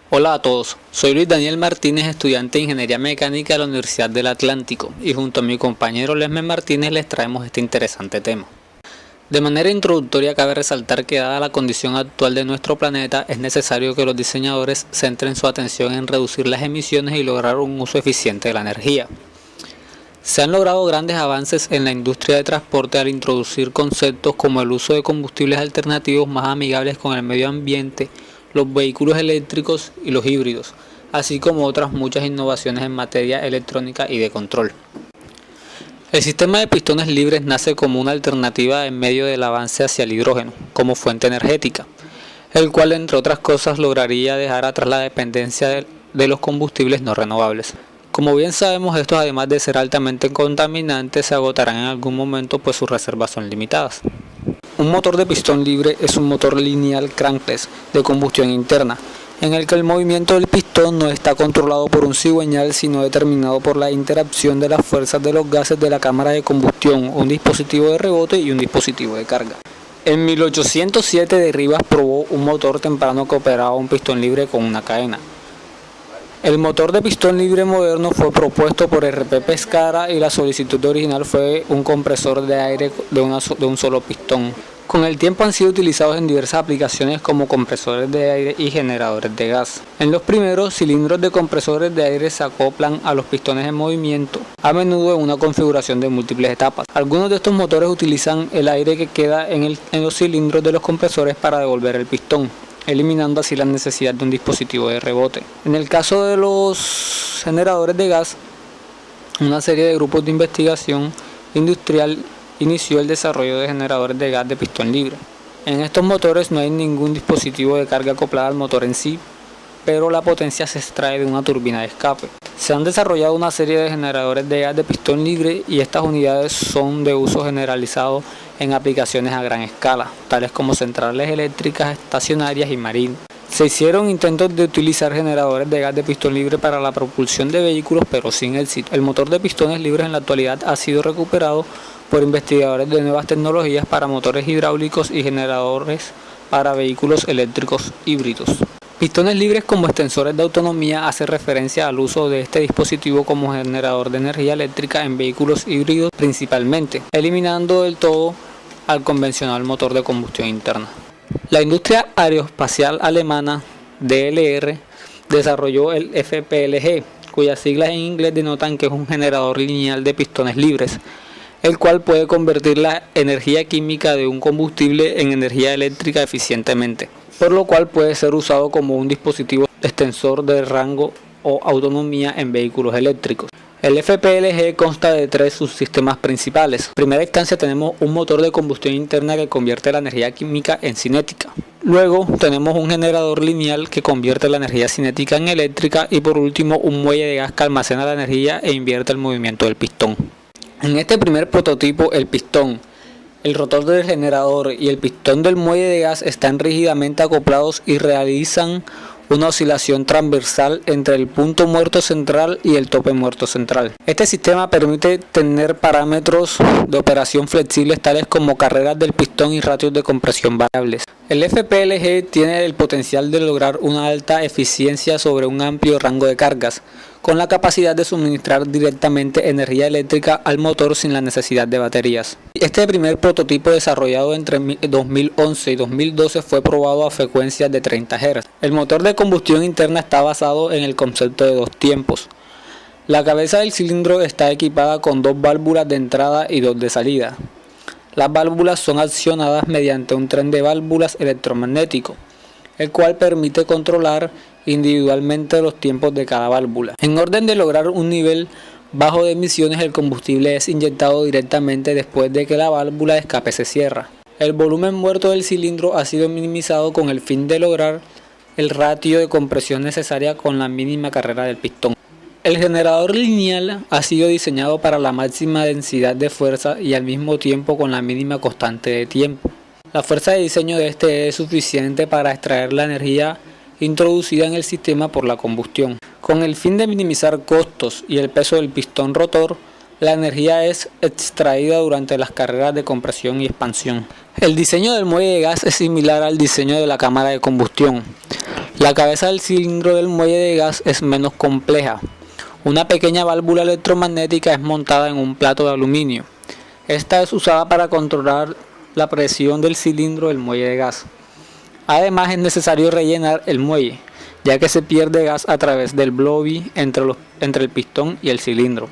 Hola a todos, soy Luis Daniel Martínez, estudiante de Ingeniería Mecánica de la Universidad del Atlántico, y junto a mi compañero Lesme Martínez les traemos este interesante tema. De manera introductoria cabe resaltar que dada la condición actual de nuestro planeta es necesario que los diseñadores centren su atención en reducir las emisiones y lograr un uso eficiente de la energía. Se han logrado grandes avances en la industria de transporte al introducir conceptos como el uso de combustibles alternativos más amigables con el medio ambiente, los vehículos eléctricos y los híbridos, así como otras muchas innovaciones en materia electrónica y de control. El sistema de pistones libres nace como una alternativa en medio del avance hacia el hidrógeno como fuente energética, el cual entre otras cosas lograría dejar atrás la dependencia de los combustibles no renovables. Como bien sabemos, estos además de ser altamente contaminantes se agotarán en algún momento pues sus reservas son limitadas. Un motor de pistón libre es un motor lineal crankless de combustión interna, en el que el movimiento del pistón no está controlado por un cigüeñal, sino determinado por la interacción de las fuerzas de los gases de la cámara de combustión, un dispositivo de rebote y un dispositivo de carga. En 1807 de Rivas probó un motor temprano que operaba un pistón libre con una cadena. El motor de pistón libre moderno fue propuesto por R.P. Pescara y la solicitud original fue un compresor de aire de un solo pistón. Con el tiempo han sido utilizados en diversas aplicaciones como compresores de aire y generadores de gas. En los primeros, cilindros de compresores de aire se acoplan a los pistones en movimiento, a menudo en una configuración de múltiples etapas. Algunos de estos motores utilizan el aire que queda en los cilindros de los compresores para devolver el pistón, eliminando así la necesidad de un dispositivo de rebote. En el caso de los generadores de gas, una serie de grupos de investigación industrial inició el desarrollo de generadores de gas de pistón libre. En estos motores no hay ningún dispositivo de carga acoplado al motor en sí, pero la potencia se extrae de una turbina de escape. Se han desarrollado una serie de generadores de gas de pistón libre y estas unidades son de uso generalizado en aplicaciones a gran escala, tales como centrales eléctricas, estacionarias y marinas. Se hicieron intentos de utilizar generadores de gas de pistón libre para la propulsión de vehículos, pero sin éxito. El motor de pistones libres en la actualidad ha sido recuperado por investigadores de nuevas tecnologías para motores hidráulicos y generadores para vehículos eléctricos híbridos. Pistones libres como extensores de autonomía hace referencia al uso de este dispositivo como generador de energía eléctrica en vehículos híbridos principalmente, eliminando del todo al convencional motor de combustión interna. La industria aeroespacial alemana DLR desarrolló el FPLG, cuyas siglas en inglés denotan que es un generador lineal de pistones libres, el cual puede convertir la energía química de un combustible en energía eléctrica eficientemente, por lo cual puede ser usado como un dispositivo extensor de rango o autonomía en vehículos eléctricos. El FPLG consta de tres subsistemas principales. En primera instancia tenemos un motor de combustión interna que convierte la energía química en cinética. Luego tenemos un generador lineal que convierte la energía cinética en eléctrica y por último un muelle de gas que almacena la energía e invierte el movimiento del pistón. En este primer prototipo el pistón, el rotor del generador y el pistón del muelle de gas están rígidamente acoplados y realizan una oscilación transversal entre el punto muerto central y el tope muerto central. Este sistema permite tener parámetros de operación flexibles tales como carreras del pistón y ratios de compresión variables. El FPLG tiene el potencial de lograr una alta eficiencia sobre un amplio rango de cargas, con la capacidad de suministrar directamente energía eléctrica al motor sin la necesidad de baterías. Este primer prototipo desarrollado entre 2011 y 2012 fue probado a frecuencias de 30 Hz. El motor de combustión interna está basado en el concepto de dos tiempos. La cabeza del cilindro está equipada con dos válvulas de entrada y dos de salida. Las válvulas son accionadas mediante un tren de válvulas electromagnético, el cual permite controlar individualmente los tiempos de cada válvula. En orden de lograr un nivel bajo de emisiones, el combustible es inyectado directamente después de que la válvula de escape se cierra. El volumen muerto del cilindro ha sido minimizado con el fin de lograr el ratio de compresión necesaria con la mínima carrera del pistón. El generador lineal ha sido diseñado para la máxima densidad de fuerza y al mismo tiempo con la mínima constante de tiempo. La fuerza de diseño de este es suficiente para extraer la energía introducida en el sistema por la combustión. Con el fin de minimizar costos y el peso del pistón rotor, la energía es extraída durante las carreras de compresión y expansión. El diseño del muelle de gas es similar al diseño de la cámara de combustión. La cabeza del cilindro del muelle de gas es menos compleja. Una pequeña válvula electromagnética es montada en un plato de aluminio. Esta es usada para controlar la presión del cilindro del muelle de gas. Además es necesario rellenar el muelle, ya que se pierde gas a través del blowby entre el pistón y el cilindro.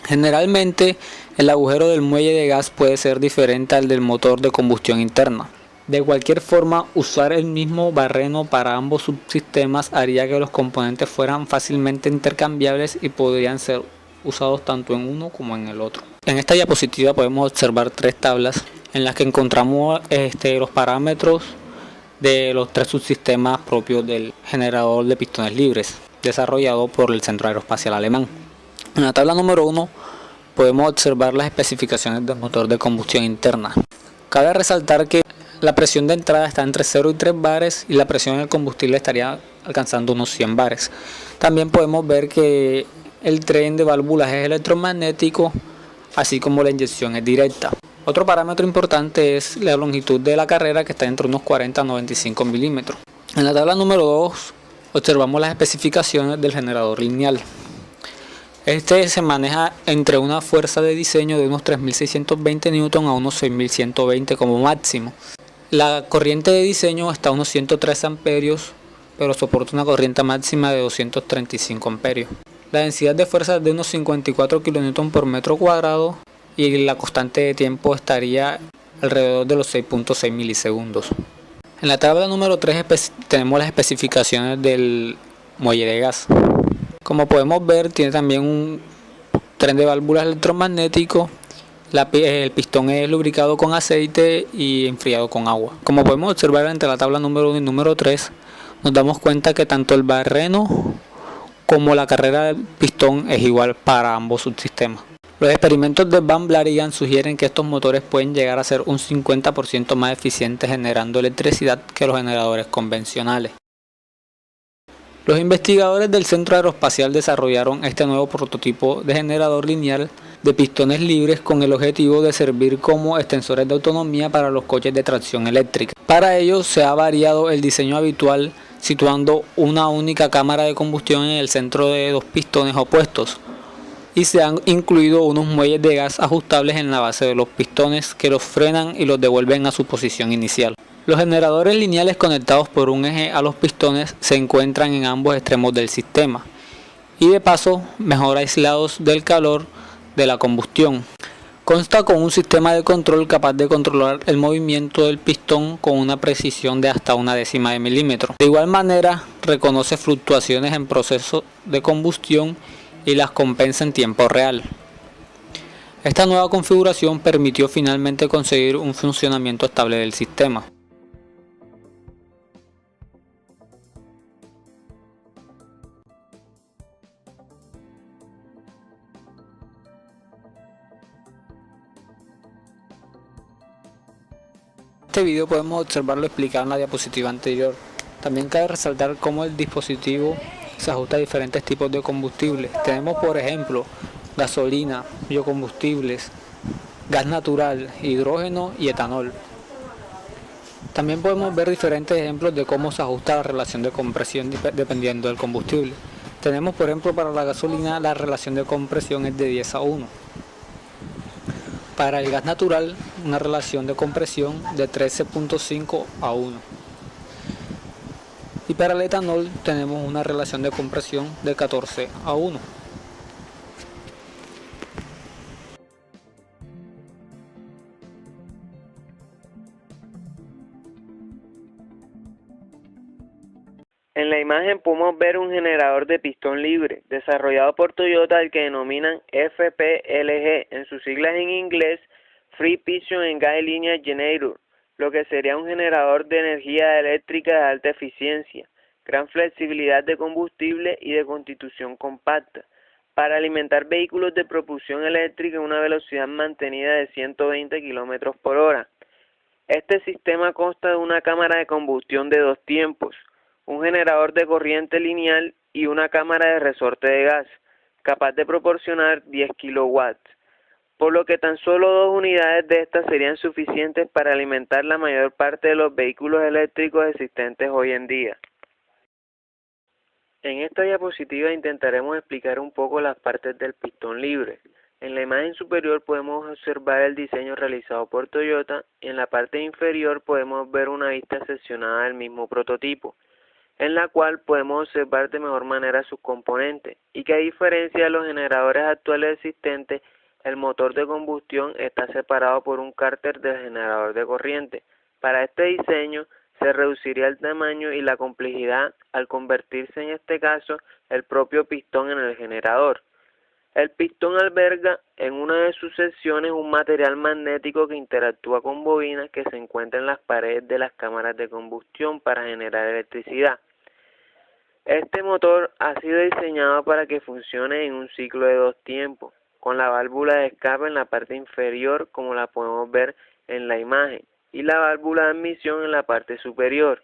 Generalmente el agujero del muelle de gas puede ser diferente al del motor de combustión interna. De cualquier forma, usar el mismo barreno para ambos subsistemas haría que los componentes fueran fácilmente intercambiables y podrían ser usados tanto en uno como en el otro. En esta diapositiva podemos observar tres tablas en las que encontramos los parámetros de los tres subsistemas propios del generador de pistones libres, desarrollado por el Centro Aeroespacial Alemán. En la tabla número 1 podemos observar las especificaciones del motor de combustión interna. Cabe resaltar que la presión de entrada está entre 0 y 3 bares y la presión del combustible estaría alcanzando unos 100 bares. También podemos ver que el tren de válvulas es electromagnético, así como la inyección es directa. Otro parámetro importante es la longitud de la carrera, que está entre unos 40 a 95 milímetros. En la tabla número 2 observamos las especificaciones del generador lineal. Este se maneja entre una fuerza de diseño de unos 3.620 Newton a unos 6.120 como máximo. La corriente de diseño está a unos 103 amperios, pero soporta una corriente máxima de 235 amperios. La densidad de fuerza es de unos 54 kN por metro cuadrado y la constante de tiempo estaría alrededor de los 6.6 milisegundos. En la tabla número 3 tenemos las especificaciones del muelle de gas. Como podemos ver, tiene también un tren de válvulas electromagnético. El pistón es lubricado con aceite y enfriado con agua. Como podemos observar entre la tabla número 1 y número 3, nos damos cuenta que tanto el barreno como la carrera del pistón es igual para ambos subsistemas. Los experimentos de Van Blarigan sugieren que estos motores pueden llegar a ser un 50% más eficientes generando electricidad que los generadores convencionales. Los investigadores del Centro Aeroespacial desarrollaron este nuevo prototipo de generador lineal de pistones libres con el objetivo de servir como extensores de autonomía para los coches de tracción eléctrica. Para ello se ha variado el diseño habitual, situando una única cámara de combustión en el centro de dos pistones opuestos, y se han incluido unos muelles de gas ajustables en la base de los pistones que los frenan y los devuelven a su posición inicial. Los generadores lineales conectados por un eje a los pistones se encuentran en ambos extremos del sistema y de paso mejor aislados del calor de la combustión. Consta con un sistema de control capaz de controlar el movimiento del pistón con una precisión de hasta una décima de milímetro. De igual manera, reconoce fluctuaciones en proceso de combustión y las compensa en tiempo real. Esta nueva configuración permitió finalmente conseguir un funcionamiento estable del sistema. Este video podemos observarlo explicado en la diapositiva anterior. También cabe resaltar cómo el dispositivo se ajusta a diferentes tipos de combustibles. Tenemos por ejemplo gasolina, biocombustibles, gas natural, hidrógeno y etanol. También podemos ver diferentes ejemplos de cómo se ajusta la relación de compresión dependiendo del combustible. Tenemos por ejemplo para la gasolina la relación de compresión es de 10 a 1. Para el gas natural, una relación de compresión de 13.5 a 1. Y para el etanol tenemos una relación de compresión de 14 a 1. En la imagen podemos ver un generador de pistón libre, desarrollado por Toyota, al que denominan FPLG, en sus siglas en inglés, Free Piston Engine Linear Generator, lo que sería un generador de energía eléctrica de alta eficiencia, gran flexibilidad de combustible y de constitución compacta, para alimentar vehículos de propulsión eléctrica a una velocidad mantenida de 120 km por hora. Este sistema consta de una cámara de combustión de dos tiempos, un generador de corriente lineal y una cámara de resorte de gas, capaz de proporcionar 10 kW, por lo que tan solo dos unidades de estas serían suficientes para alimentar la mayor parte de los vehículos eléctricos existentes hoy en día. En esta diapositiva intentaremos explicar un poco las partes del pistón libre. En la imagen superior podemos observar el diseño realizado por Toyota y en la parte inferior podemos ver una vista seccionada del mismo prototipo, en la cual podemos observar de mejor manera sus componentes y que a diferencia de los generadores actuales existentes, el motor de combustión está separado por un cárter del generador de corriente. Para este diseño se reduciría el tamaño y la complejidad al convertirse en este caso el propio pistón en el generador. El pistón alberga en una de sus secciones un material magnético que interactúa con bobinas que se encuentran en las paredes de las cámaras de combustión para generar electricidad. Este motor ha sido diseñado para que funcione en un ciclo de 2 tiempos, con la válvula de escape en la parte inferior como la podemos ver en la imagen, y la válvula de admisión en la parte superior,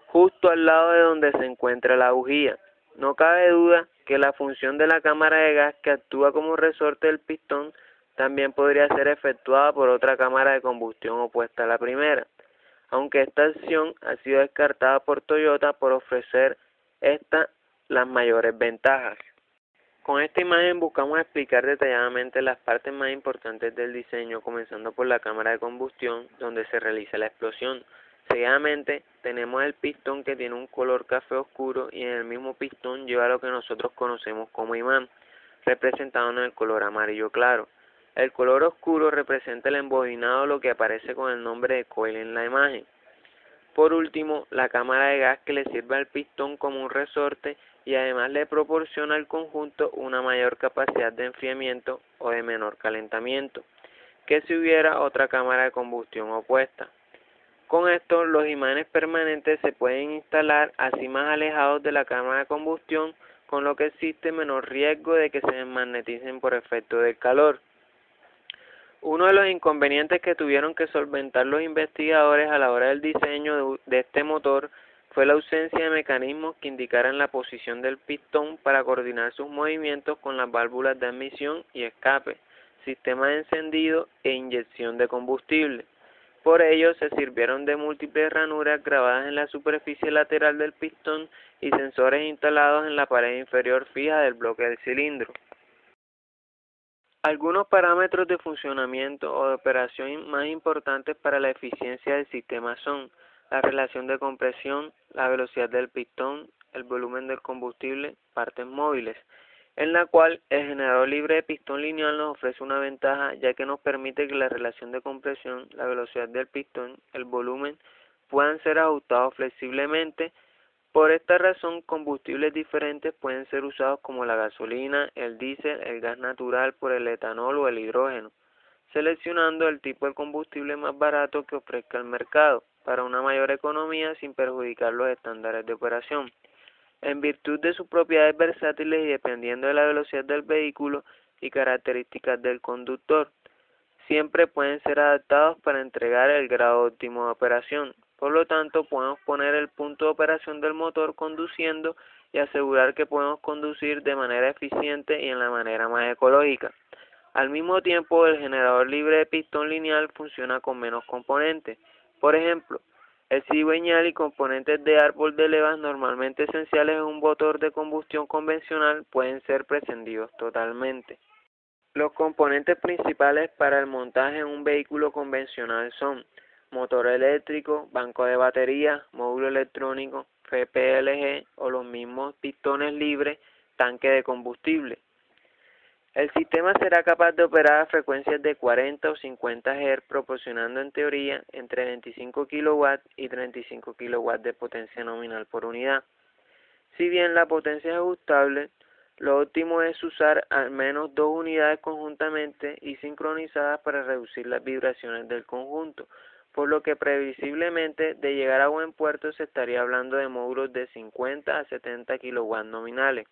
justo al lado de donde se encuentra la bujía. No cabe duda que la función de la cámara de gas que actúa como resorte del pistón también podría ser efectuada por otra cámara de combustión opuesta a la primera, aunque esta acción ha sido descartada por Toyota por ofrecer las mayores ventajas. Con esta imagen buscamos explicar detalladamente las partes más importantes del diseño, comenzando por la cámara de combustión, donde se realiza la explosión. Seguidamente tenemos el pistón que tiene un color café oscuro y en el mismo pistón lleva lo que nosotros conocemos como imán, representado en el color amarillo claro. El color oscuro representa el embobinado, lo que aparece con el nombre de coil en la imagen. Por último, la cámara de gas que le sirve al pistón como un resorte y además le proporciona al conjunto una mayor capacidad de enfriamiento o de menor calentamiento que si hubiera otra cámara de combustión opuesta. Con esto, los imanes permanentes se pueden instalar así más alejados de la cámara de combustión, con lo que existe menor riesgo de que se desmagneticen por efecto del calor. Uno de los inconvenientes que tuvieron que solventar los investigadores a la hora del diseño de este motor fue la ausencia de mecanismos que indicaran la posición del pistón para coordinar sus movimientos con las válvulas de admisión y escape, sistema de encendido e inyección de combustible. Por ello, se sirvieron de múltiples ranuras grabadas en la superficie lateral del pistón y sensores instalados en la pared inferior fija del bloque del cilindro. Algunos parámetros de funcionamiento o de operación más importantes para la eficiencia del sistema son la relación de compresión, la velocidad del pistón, el volumen del combustible, partes móviles, en la cual el generador libre de pistón lineal nos ofrece una ventaja ya que nos permite que la relación de compresión, la velocidad del pistón, el volumen puedan ser ajustados flexiblemente. Por esta razón, combustibles diferentes pueden ser usados como la gasolina, el diésel, el gas natural por el etanol o el hidrógeno, seleccionando el tipo de combustible más barato que ofrezca el mercado para una mayor economía sin perjudicar los estándares de operación. En virtud de sus propiedades versátiles y dependiendo de la velocidad del vehículo y características del conductor, siempre pueden ser adaptados para entregar el grado óptimo de operación. Por lo tanto, podemos poner el punto de operación del motor conduciendo y asegurar que podemos conducir de manera eficiente y en la manera más ecológica. Al mismo tiempo, el generador libre de pistón lineal funciona con menos componentes. Por ejemplo, el cigüeñal y componentes de árbol de levas normalmente esenciales en un motor de combustión convencional pueden ser prescindidos totalmente. Los componentes principales para el montaje en un vehículo convencional son motor eléctrico, banco de batería, módulo electrónico, FPLG o los mismos pistones libres, tanque de combustible. El sistema será capaz de operar a frecuencias de 40 o 50 Hz, proporcionando en teoría entre 25 kW y 35 kW de potencia nominal por unidad. Si bien la potencia es ajustable, lo óptimo es usar al menos 2 unidades conjuntamente y sincronizadas para reducir las vibraciones del conjunto, por lo que previsiblemente de llegar a buen puerto se estaría hablando de módulos de 50 a 70 kW nominales.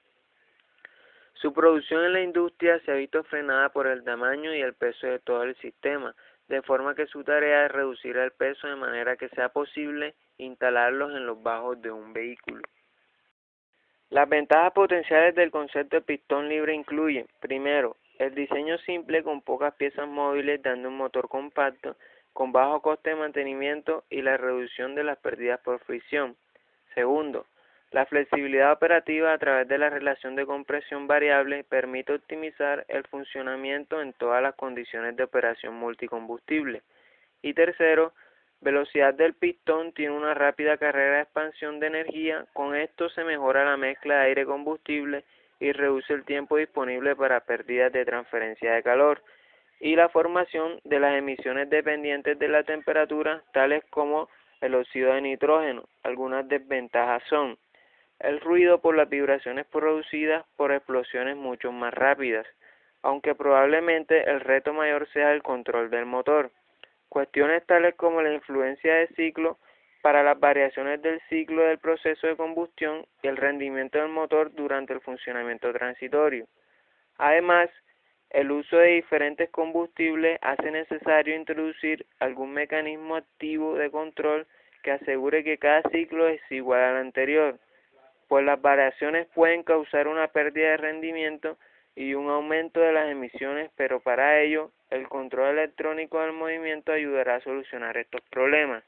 Su producción en la industria se ha visto frenada por el tamaño y el peso de todo el sistema, de forma que su tarea es reducir el peso de manera que sea posible instalarlos en los bajos de un vehículo. Las ventajas potenciales del concepto de pistón libre incluyen, primero, el diseño simple con pocas piezas móviles dando un motor compacto, con bajo coste de mantenimiento y la reducción de las pérdidas por fricción. Segundo, La flexibilidad operativa a través de la relación de compresión variable permite optimizar el funcionamiento en todas las condiciones de operación multicombustible. Y tercero, velocidad del pistón tiene una rápida carrera de expansión de energía. Con esto se mejora la mezcla de aire-combustible y reduce el tiempo disponible para pérdidas de transferencia de calor y la formación de las emisiones dependientes de la temperatura, tales como el óxido de nitrógeno. Algunas desventajas son el ruido por las vibraciones producidas por explosiones mucho más rápidas, aunque probablemente el reto mayor sea el control del motor. Cuestiones tales como la influencia de ciclo para las variaciones del ciclo del proceso de combustión y el rendimiento del motor durante el funcionamiento transitorio. Además, el uso de diferentes combustibles hace necesario introducir algún mecanismo activo de control que asegure que cada ciclo es igual al anterior, pues las variaciones pueden causar una pérdida de rendimiento y un aumento de las emisiones, pero para ello el control electrónico del movimiento ayudará a solucionar estos problemas.